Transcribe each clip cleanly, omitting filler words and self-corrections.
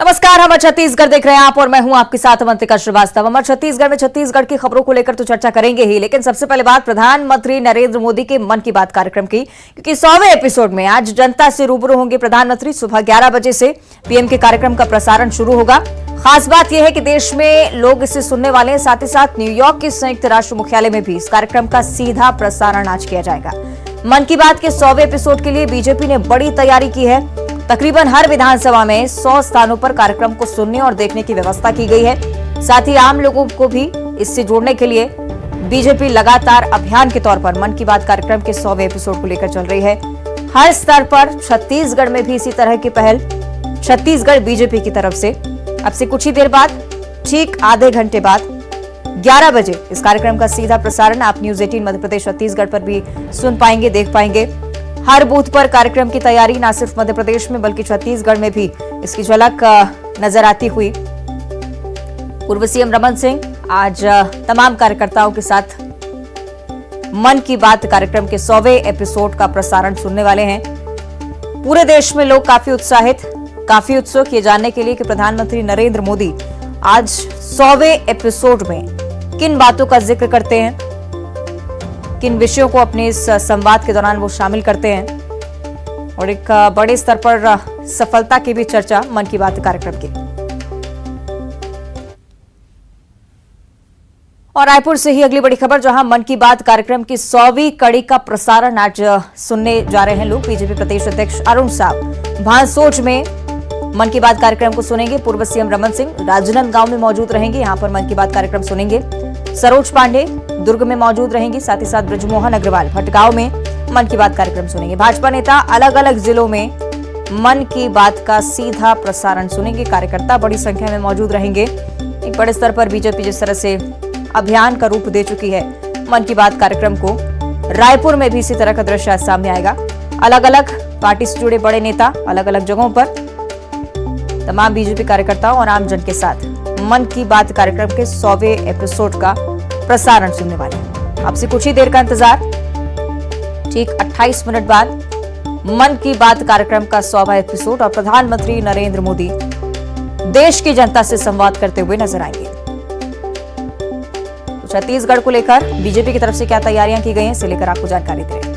नमस्कार, अमर छत्तीसगढ़ देख रहे हैं आप और मैं हूं आपके साथ अवंतिका श्रीवास्तव। अमर छत्तीसगढ़ में छत्तीसगढ़ की खबरों को लेकर तो चर्चा करेंगे ही, लेकिन सबसे पहले बात प्रधानमंत्री नरेंद्र मोदी के मन की बात कार्यक्रम की, क्योंकि 100वें एपिसोड में आज जनता से रूबरू होंगे प्रधानमंत्री। सुबह 11 बजे से पीएम के कार्यक्रम का प्रसारण शुरू होगा। खास बात यह है कि देश में लोग इसे सुनने वाले हैं, साथ ही साथ न्यूयॉर्क के संयुक्त राष्ट्र मुख्यालय में भी इस कार्यक्रम का सीधा प्रसारण आज किया जाएगा। मन की बात के 100वें एपिसोड के लिए बीजेपी ने बड़ी तैयारी की है। तकरीबन हर विधानसभा में 100 स्थानों पर कार्यक्रम को सुनने और देखने की व्यवस्था की गई है। साथ ही आम लोगों को भी इससे जोड़ने के लिए बीजेपी लगातार अभियान के तौर पर मन की बात कार्यक्रम के 100वें एपिसोड को लेकर चल रही है। हर स्तर पर छत्तीसगढ़ में भी इसी तरह की पहल छत्तीसगढ़ बीजेपी की तरफ से अब से कुछ ही देर बाद, ठीक आधे घंटे बाद 11 बजे इस कार्यक्रम का सीधा प्रसारण आप न्यूज 18 मध्य प्रदेश छत्तीसगढ़ पर भी सुन पाएंगे, देख पाएंगे। हर बूथ पर कार्यक्रम की तैयारी न सिर्फ मध्य प्रदेश में बल्कि छत्तीसगढ़ में भी इसकी झलक नजर आती हुई। पूर्व सीएम रमन सिंह आज तमाम कार्यकर्ताओं के साथ मन की बात कार्यक्रम के 100वें एपिसोड का प्रसारण सुनने वाले हैं। पूरे देश में लोग काफी उत्साहित, काफी उत्सुक ये जानने के लिए कि प्रधानमंत्री नरेंद्र मोदी आज 100वें एपिसोड में किन बातों का जिक्र करते हैं, किन विषयों को अपने इस संवाद के दौरान वो शामिल करते हैं, और एक बड़े स्तर पर सफलता की भी चर्चा मन की बात कार्यक्रम की। और रायपुर से ही अगली बड़ी खबर, जहां मन की बात कार्यक्रम की 100वीं कड़ी का प्रसारण आज सुनने जा रहे हैं लोग। बीजेपी प्रदेश अध्यक्ष अरुण साव भांसोज में मन की बात कार्यक्रम को सुनेंगे। पूर्व सीएम रमन सिंह राजनांदगांव में मौजूद रहेंगे, यहां पर मन की बात कार्यक्रम सुनेंगे। सरोज पांडे दुर्ग में मौजूद रहेंगी, साथ ही साथ ब्रजमोहन अग्रवाल भटगांव में मन की बात कार्यक्रम सुनेंगे। भाजपा नेता अलग अलग जिलों में मन की बात का सीधा प्रसारण सुनेंगे। कार्यकर्ता बड़ी संख्या में मौजूद रहेंगे। एक बड़े स्तर पर बीजेपी जिस तरह से अभियान का रूप दे चुकी है मन की बात कार्यक्रम को, रायपुर में भी इसी तरह का दृश्य सामने आएगा। अलग अलग पार्टी से जुड़े बड़े नेता अलग अलग जगहों पर तमाम बीजेपी कार्यकर्ताओं और आमजन के साथ मन की बात कार्यक्रम के 100वें एपिसोड का प्रसारण सुनने वाले हैं। आपसे कुछ ही देर का इंतजार, ठीक 28 मिनट बाद मन की बात कार्यक्रम का 100वां एपिसोड और प्रधानमंत्री नरेंद्र मोदी देश की जनता से संवाद करते हुए नजर आएंगे। तो छत्तीसगढ़ को लेकर बीजेपी की तरफ से क्या तैयारियां की गई हैं, इसे लेकर आपको जानकारी दे रहे हैं।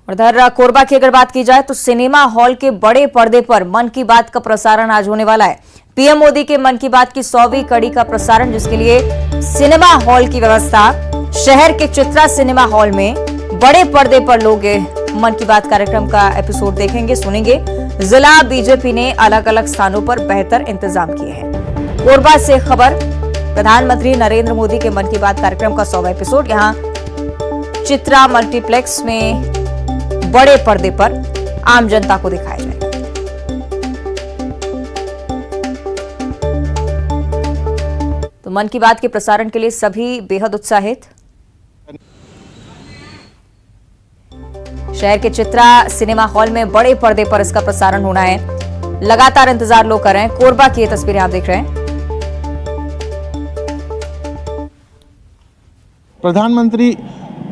उधर कोरबा की अगर बात की जाए तो सिनेमा हॉल के बड़े पर्दे पर मन की बात का प्रसारण आज होने वाला है। पीएम मोदी के मन की बात की 100वीं कड़ी का प्रसारण, जिसके लिए सिनेमा हॉल की व्यवस्था शहर के चित्रा सिनेमा हॉल में बड़े पर्दे पर लोग मन की बात कार्यक्रम का एपिसोड देखेंगे, सुनेंगे। जिला बीजेपी ने अलग अलग स्थानों पर बेहतर इंतजाम किए हैं। कोरबा से खबर, प्रधानमंत्री नरेंद्र मोदी के मन की बात कार्यक्रम का 100वां एपिसोड यहां चित्रा मल्टीप्लेक्स में बड़े पर्दे पर आम जनता को दिखाया जाएगा। तो मन की बात के प्रसारण के लिए सभी बेहद उत्साहित। शहर के चित्रा सिनेमा हॉल में बड़े पर्दे पर इसका प्रसारण होना है। लगातार इंतजार लोग कर रहे हैं। कोरबा की ये तस्वीरें आप देख रहे हैं। प्रधानमंत्री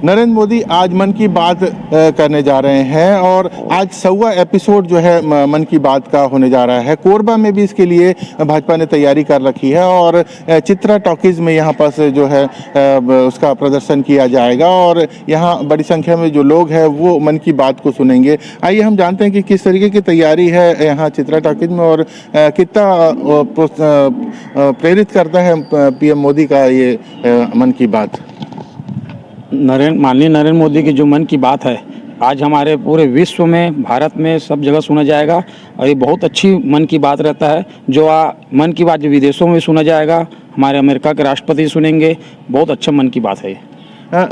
नरेंद्र मोदी आज मन की बात करने जा रहे हैं और आज 100वां एपिसोड जो है मन की बात का होने जा रहा है। कोरबा में भी इसके लिए भाजपा ने तैयारी कर रखी है और चित्रा टॉकीज में यहाँ पर जो है उसका प्रदर्शन किया जाएगा और यहाँ बड़ी संख्या में जो लोग हैं वो मन की बात को सुनेंगे। आइए हम जानते हैं कि किस तरीके की तैयारी है यहाँ चित्रा टॉकीज में और कितना प्रेरित करता है पीएम मोदी का ये मन की बात। माननीय नरेंद्र मोदी की जो मन की बात है आज हमारे पूरे विश्व में, भारत में सब जगह सुना जाएगा और ये बहुत अच्छी मन की बात रहता है। जो मन की बात जो विदेशों में सुना जाएगा, हमारे अमेरिका के राष्ट्रपति सुनेंगे। बहुत अच्छा मन की बात है।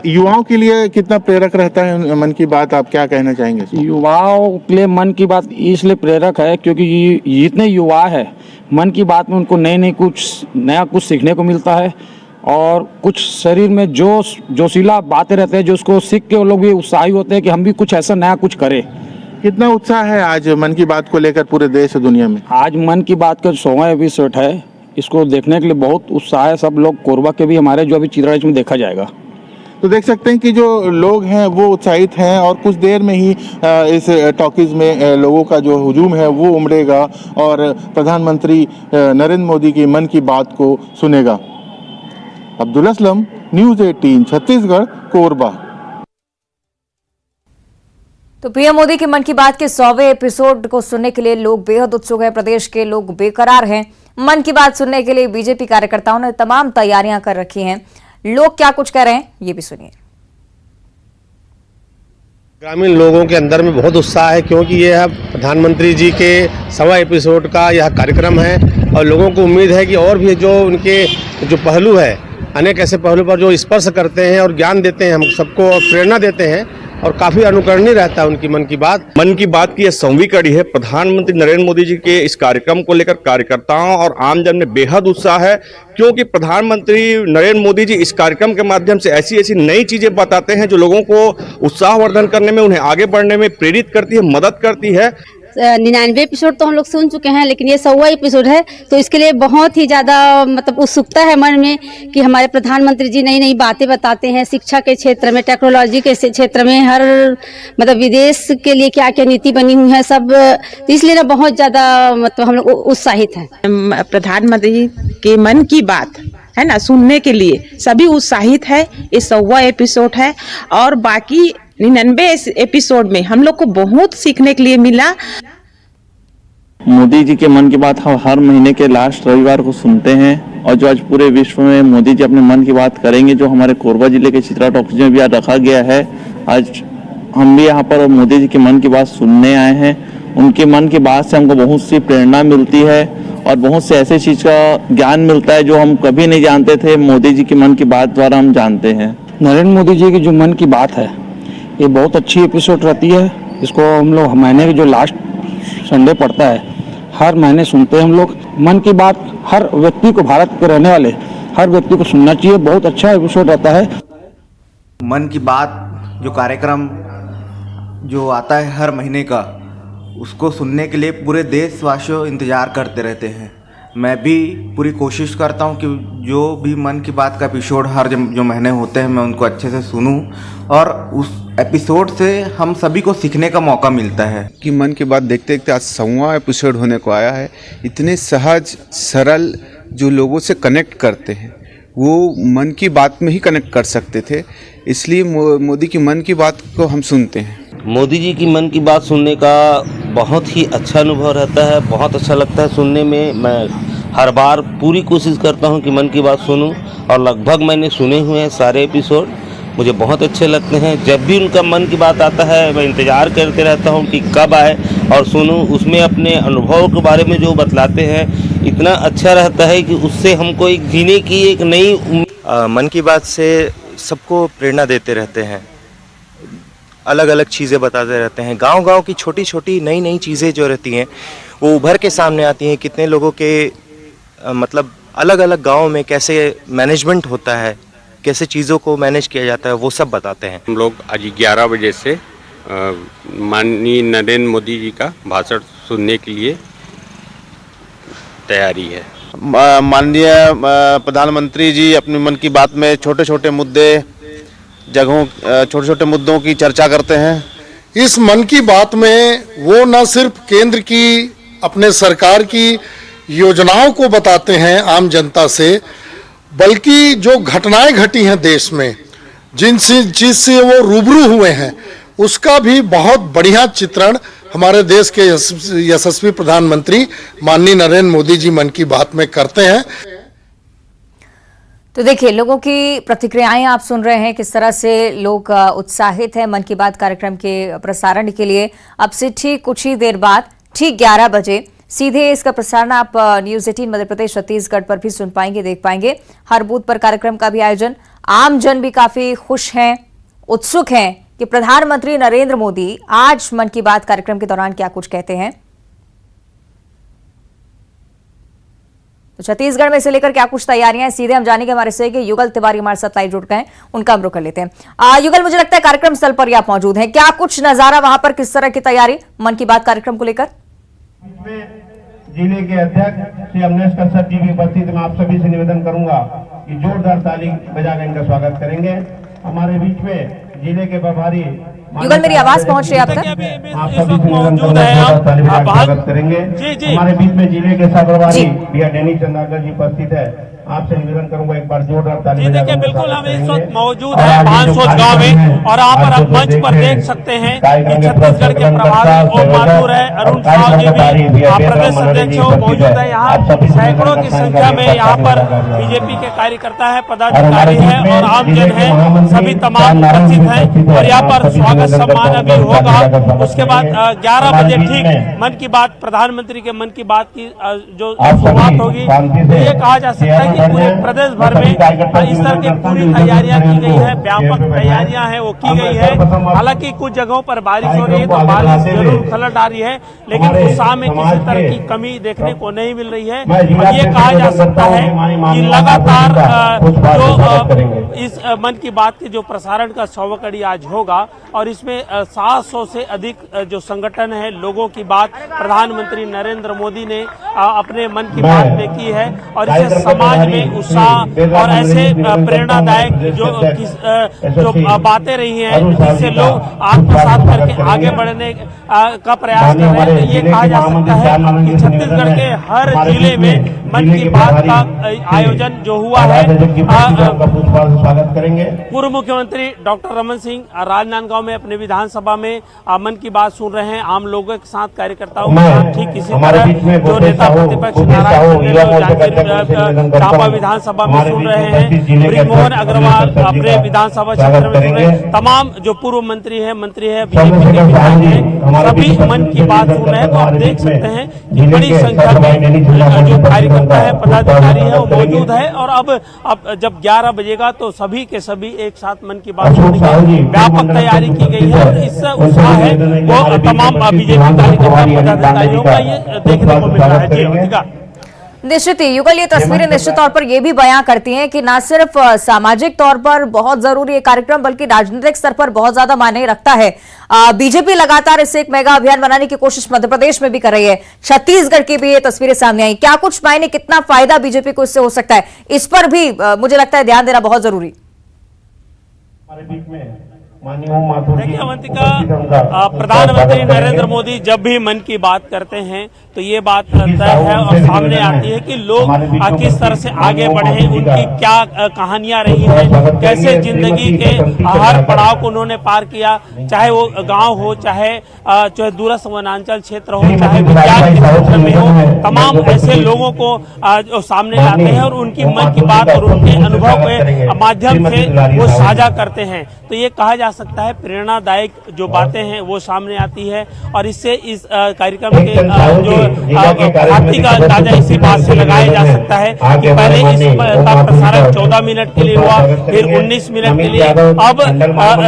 युवाओं के लिए कितना प्रेरक रहता है मन की बात, आप क्या कहना चाहेंगे? युवाओं के लिए मन की बात इसलिए प्रेरक है क्योंकि जितने युवा है मन की बात में उनको नए कुछ नया सीखने को मिलता है और कुछ शरीर में जोशीला बातें रहते हैं जो उसको सीख के वो लोग भी उत्साही होते हैं कि हम भी कुछ ऐसा नया कुछ करें। कितना उत्साह है आज मन की बात को लेकर पूरे देश और दुनिया में? आज मन की बात का 100वां एपिसोड है, इसको देखने के लिए बहुत उत्साह है सब लोग। कोरबा के भी हमारे जो अभी चित्रा में देखा जाएगा। तो देख सकते हैं कि जो लोग हैं वो उत्साहित हैं और कुछ देर में ही इस टॉकीज में लोगों का जो हुजूम है वो उमड़ेगा और प्रधानमंत्री नरेंद्र मोदी की मन की बात को सुनेगा। अब्दुल असलम, न्यूज़ 18 छत्तीसगढ़, कोरबा। तो पीएम मोदी के मन की बात के 100वें एपिसोड को सुनने के लिए लोग बेहद उत्सुक हैं। प्रदेश के लोग बेकरार हैं। मन की बात सुनने के लिए बीजेपी कार्यकर्ताओं ने तमाम तैयारियां कर रखी हैं। लोग क्या कुछ कह रहे हैं, ये भी सुनिए। ग्रामीण लोगों के अंदर में बहुत उत्साह है, क्योंकि यह प्रधानमंत्री जी के 100वां एपिसोड का यह कार्यक्रम है और लोगों को उम्मीद है कि और भी जो उनके जो पहलू है, अनेक ऐसे पहलू पर जो स्पर्श करते हैं और ज्ञान देते हैं, हम सबको प्रेरणा देते हैं और काफ़ी अनुकरणीय रहता है उनकी मन की बात। मन की बात की यह 100वीं कड़ी है। प्रधानमंत्री नरेंद्र मोदी जी के इस कार्यक्रम को लेकर कार्यकर्ताओं और आमजन में बेहद उत्साह है, क्योंकि प्रधानमंत्री नरेंद्र मोदी जी इस कार्यक्रम के माध्यम से ऐसी ऐसी नई चीजें बताते हैं जो लोगों को उत्साहवर्धन करने में, उन्हें आगे बढ़ने में प्रेरित करती है, मदद करती है। 99 एपिसोड तो हम लोग सुन चुके हैं, लेकिन ये 100वां एपिसोड है, तो इसके लिए बहुत ही ज़्यादा मतलब उत्सुकता है मन में कि हमारे प्रधानमंत्री जी नई नई बातें बताते हैं शिक्षा के क्षेत्र में, टेक्नोलॉजी के क्षेत्र में, हर मतलब विदेश के लिए क्या क्या नीति बनी हुई है सब, तो इसलिए ना बहुत ज़्यादा मतलब हम लोग उत्साहित हैं। प्रधानमंत्री के मन की बात है ना सुनने के लिए सभी उत्साहित है। ये 100वां एपिसोड है और बाकी 99 एपिसोड में हम लोग को बहुत सीखने के लिए मिला। मोदी जी के मन की बात हम हर महीने के लास्ट रविवार को सुनते हैं और जो आज पूरे विश्व में मोदी जी अपने मन की बात करेंगे, जो हमारे कोरबा जिले के चित्रा टॉकीज में भी आज रखा गया है। आज हम भी यहाँ पर मोदी जी के मन की बात सुनने आए हैं। उनके मन की बात से हमको बहुत सी प्रेरणा मिलती है और बहुत से ऐसे चीज़ का ज्ञान मिलता है जो हम कभी नहीं जानते थे, मोदी जी के मन की बात द्वारा हम जानते हैं। नरेंद्र मोदी जी की जो मन की बात है ये बहुत अच्छी एपिसोड रहती है। इसको हम लोग महीने के जो लास्ट संडे पड़ता है हर महीने सुनते हैं हम लोग। मन की बात हर व्यक्ति को, भारत के रहने वाले हर व्यक्ति को सुनना चाहिए। बहुत अच्छा एपिसोड रहता है। मन की बात जो कार्यक्रम जो आता है हर महीने का, उसको सुनने के लिए पूरे देशवासियों इंतज़ार करते रहते हैं। मैं भी पूरी कोशिश करता हूं कि जो भी मन की बात का एपिसोड हर जो महीने होते हैं मैं उनको अच्छे से सुनूं और उस एपिसोड से हम सभी को सीखने का मौका मिलता है। कि मन की बात देखते देखते आज 100वां एपिसोड होने को आया है। इतने सहज सरल जो लोगों से कनेक्ट करते हैं वो मन की बात में ही कनेक्ट कर सकते थे, इसलिए मोदी की मन की बात को हम सुनते हैं। मोदी जी की मन की बात सुनने का बहुत ही अच्छा अनुभव रहता है, बहुत अच्छा लगता है सुनने में। मैं हर बार पूरी कोशिश करता हूं कि मन की बात सुनूं और लगभग मैंने सुने हुए हैं सारे एपिसोड, मुझे बहुत अच्छे लगते हैं। जब भी उनका मन की बात आता है मैं इंतज़ार करते रहता हूं कि कब आए और सुनूं। उसमें अपने अनुभव के बारे में जो बतलाते हैं इतना अच्छा रहता है कि उससे हमको एक जीने की एक नई मन की बात से सबको प्रेरणा देते रहते हैं, अलग अलग चीज़ें बताते रहते हैं। गांव-गांव की छोटी छोटी नई नई चीज़ें जो रहती हैं वो उभर के सामने आती हैं। कितने लोगों के मतलब अलग अलग गाँव में कैसे मैनेजमेंट होता है, कैसे चीज़ों को मैनेज किया जाता है, वो सब बताते हैं। हम लोग आज 11 बजे से माननीय नरेंद्र मोदी जी का भाषण सुनने के लिए तैयारी है। माननीय प्रधानमंत्री जी अपनी मन की बात में छोटे छोटे मुद्दों की चर्चा करते हैं। इस मन की बात में वो न सिर्फ केंद्र की अपने सरकार की योजनाओं को बताते हैं आम जनता से, बल्कि जो घटनाएं घटी हैं देश में, जिससे वो रूबरू हुए हैं, उसका भी बहुत बढ़िया चित्रण हमारे देश के यशस्वी प्रधानमंत्री माननीय नरेंद्र मोदी जी मन की बात में करते हैं। तो देखिए, लोगों की प्रतिक्रियाएं आप सुन रहे हैं, किस तरह से लोग उत्साहित हैं मन की बात कार्यक्रम के प्रसारण के लिए। अब से ठीक कुछ ही देर बाद ठीक 11 बजे सीधे इसका प्रसारण आप न्यूज़ 18 मध्य प्रदेश छत्तीसगढ़ पर भी सुन पाएंगे, देख पाएंगे। हर बूथ पर कार्यक्रम का भी आयोजन। आम जन भी काफी खुश हैं, उत्सुक हैं कि प्रधानमंत्री नरेंद्र मोदी आज मन की बात कार्यक्रम के दौरान क्या कुछ कहते हैं। तो छत्तीसगढ़ में इसे लेकर क्या कुछ तैयारियां हैं, सीधे हम जानेंगे। हमारे सहयोगी युगल तिवारी हमारे साथ लाइव जुड़ गए हैं, उनका हम रुख कर लेते हैं। युगल, मुझे लगता है कार्यक्रम स्थल पर ही आप मौजूद हैं, क्या कुछ नजारा वहां पर, किस तरह की तैयारी मन की बात कार्यक्रम को लेकर? जिले के अध्यक्ष श्री अमनेश कश्यप जी की उपस्थिति में आप सभी से निवेदन करूंगा कि जोरदार ताली बजाकर इनका स्वागत करेंगे। हमारे बीच में जिले के प्रभारी युगल मेरी आवाज पहुंच रही है आप तक? आप सभी मौजूद है स्वागत करेंगे। जी हमारे बीच में जिले के सह प्रभारी भैया डैनी चंद्राकर जी उपस्थित है। आपसे निवेदन करूंगा एक बार जोरदार ताली बजाकर। देखिए बिल्कुल हम इस वक्त मौजूद है पानसोच गांव में और आप पर आप मंच पर देख सकते हैं कि छत्तीसगढ़ के प्रभारी और मातूर है अरुण साव जी भी प्रदेश अध्यक्ष मौजूद है। यहाँ सैकड़ों की संख्या में यहाँ पर बीजेपी के कार्यकर्ता है, पदाधिकारी है और आमजन है, सभी तमाम उपस्थित है और यहाँ पर स्वागत सम्मान अभी होगा। उसके बाद 11 बजे ठीक मन की बात, प्रधानमंत्री के मन की बात की जो शुरुआत होगी। ये कहा जा सकता है पूरे प्रदेश भर में इस तरह की पूरी तैयारियां की गई है, व्यापक तैयारियां हैं वो की गई है। हालांकि कुछ जगहों पर बारिश हो रही है तो बारिश जरूर खलट आ रही है, लेकिन उत्साह में किसी तरह की कमी देखने को नहीं मिल रही है। और ये कहा जा सकता है कि लगातार जो इस मन की बात के जो प्रसारण का 100वां कड़ी आज होगा और इसमें 700 से अधिक जो संगठन है, लोगों की बात प्रधानमंत्री नरेंद्र मोदी ने अपने मन की बात में की है और इसे समाज में उत्साह और ऐसे प्रेरणादायक जो बातें रही हैं जिससे लोग आत्मसात करके आगे बढ़ने का प्रयास कर रहे हैं। तो ये कहा जा सकता है कि छत्तीसगढ़ के हर जिले में मन की बात का आयोजन जो हुआ है। स्वागत करेंगे पूर्व मुख्यमंत्री डॉक्टर रमन सिंह राजनांदगांव में अपने विधानसभा में मन की बात सुन रहे हैं, आम लोगों के साथ, कार्यकर्ताओं के साथ। ठीक इसी तरह जो नेता प्रतिपक्ष नारायण चांपा विधानसभा में सुन रहे हैं, ब्रिजमोहन अग्रवाल अपने विधानसभा क्षेत्र में सुन रहे हैं, तमाम जो पूर्व मंत्री है बीजेपी के विधायक हैं, सभी मन की बात सुन रहे हैं। तो आप देख सकते हैं कि बड़ी संख्या में जो कार्यकर्ता है, पदाधिकारी है वो मौजूद है और अब जब 11 बजेगा तो सभी के सभी एक साथ मन की बात सुनने की व्यापक तैयारी की गई है। और इससे उत्साह है वो तमाम बीजेपी कार्यकर्ता पदाधिकारियों का ये देखने को मिल रहा है। जी निश्चित ही युगल, ये तस्वीरें निश्चित तौर पर यह भी बयां करती हैं कि न सिर्फ सामाजिक तौर पर बहुत जरूरी है कार्यक्रम, बल्कि राजनीतिक स्तर पर बहुत ज्यादा मायने रखता है। बीजेपी लगातार इससे एक मेगा अभियान बनाने की कोशिश मध्य प्रदेश में भी कर रही है, छत्तीसगढ़ की भी ये तस्वीरें सामने आई। क्या कुछ मायने, कितना फायदा बीजेपी को इससे हो सकता है, इस पर भी मुझे लगता है ध्यान देना बहुत जरूरी। देखिए अवंतिका, प्रधानमंत्री नरेंद्र मोदी जब भी मन की बात करते हैं तो ये बात तय है और सामने आती है कि लोग किस तरह से आगे बढ़े, उनकी क्या कहानियां रही हैं, कैसे जिंदगी के हर पड़ाव को उन्होंने पार किया, चाहे वो गांव हो, चाहे दूरस्थ वनांचल क्षेत्र हो, चाहे विज्ञान के क्षेत्र में हो। तमाम ऐसे लोगों को सामने लाते हैं और उनकी मन की बात और उनके अनुभव के माध्यम से वो साझा करते हैं। तो ये कहा जा सकता है प्रेरणादायक जो बातें हैं वो सामने आती है और इससे इस कार्यक्रम के जो भारती का अंदाजा इसी बात से लगाया जा सकता है कि पहले इसका प्रसारण 14 मिनट के लिए हुआ, फिर 19 मिनट के लिए, अब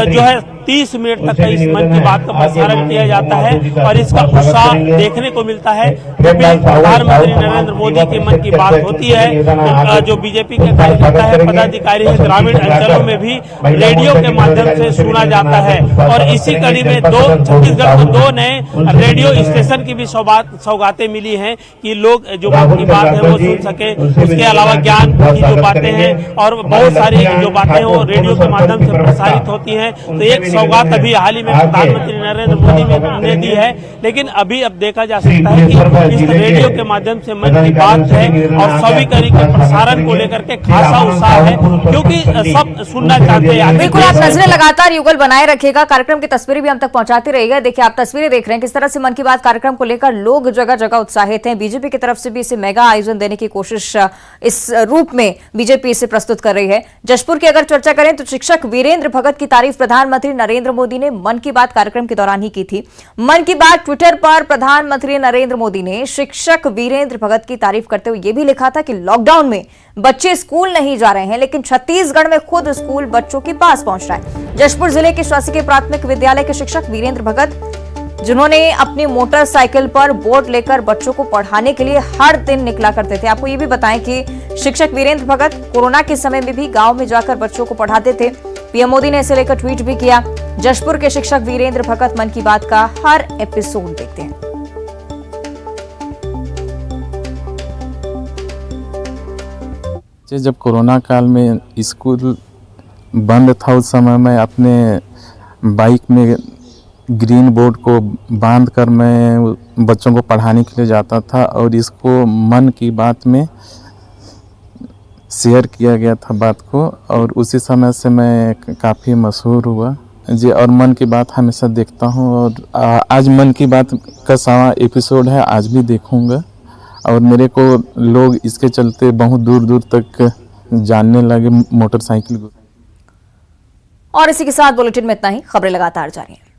जो है 30 मिनट तक इस मन की बात का प्रसारण किया जाता है और इसका उत्साह देखने को मिलता है। जब भी प्रधानमंत्री नरेंद्र मोदी की मन की बात होती है तो जो बीजेपी के कार्यकर्ता है, पदाधिकारी है, ग्रामीण अंचलों में भी रेडियो के माध्यम से सुना जाता है। और इसी कड़ी में छत्तीसगढ़ को 2 नए रेडियो स्टेशन की भी सौगातें मिली हैं कि लोग जो मन की बात है वो सुन सके। उसके अलावा ज्ञान की जो बातें हैं और बहुत सारी जो बातें हैं वो रेडियो के माध्यम से प्रसारित होती हैं। तो एक सौगात अभी हाल ही में प्रधानमंत्री नरेंद्र मोदी ने दी है, लेकिन अभी अब देखा जा सकता है कि इस रेडियो के माध्यम से मन की बात है और सभी कड़ी के प्रसारण को लेकर के खासा उत्साह है, क्योंकि सब सुनना चाहते हैं। बिल्कुल, आप नजरें लगातार युगल बनाए रखिएगा, कार्यक्रम की तस्वीरें भी हम तक पहुंचाते रहिएगा। देखिए, आप तस्वीरें देख रहे हैं किस तरह से मन की बात कार्यक्रम को लेकर लोग जगह जगह उत्साहित हैं। बीजेपी की तरफ से भी इसे मेगा आयोजन देने की कोशिश इस रूप में बीजेपी इसे प्रस्तुत कर रही है। जशपुर की अगर चर्चा करें तो शिक्षक वीरेंद्र भगत की तारीफ प्रधानमंत्री नरेंद्र मोदी ने मन की बात कार्यक्रम के दौरान ही की थी। मन की बात ट्विटर पर प्रधानमंत्री नरेंद्र मोदी ने शिक्षक वीरेंद्र भगत की तारीफ करते हुए यह भी लिखा था कि लॉकडाउन में बच्चे स्कूल नहीं जा रहे हैं, लेकिन छत्तीसगढ़ में खुद स्कूल बच्चों के पास पहुंच रहा है। जशपुर जिले के शासकीय प्राथमिक विद्यालय के शिक्षक वीरेंद्र भगत, जिन्होंने अपनी मोटरसाइकिल पर बोर्ड लेकर बच्चों को पढ़ाने के लिए हर दिन निकला करते थे। आपको ये भी बताएं कि शिक्षक वीरेंद्र भगत कोरोना के समय में भी गांव में जाकर बच्चों को पढ़ाते थे। पीएम मोदी ने इसे लेकर ट्वीट भी किया। जशपुर के शिक्षक वीरेंद्र भगत मन की बात का हर एपिसोड देखते हैं। जब कोरोना काल में स्कूल बंद था उस समय मैं अपने बाइक में ग्रीन बोर्ड को बांध कर मैं बच्चों को पढ़ाने के लिए जाता था और इसको मन की बात में शेयर किया गया था बात को और उसी समय से मैं काफ़ी मशहूर हुआ जी। और मन की बात हमेशा देखता हूँ और आज मन की बात का 100वां एपिसोड है, आज भी देखूँगा और मेरे को लोग इसके चलते बहुत दूर दूर तक जानने लगे मोटरसाइकिल। और इसी के साथ बुलेटिन में इतना ही। खबरें लगातार जारी हैं।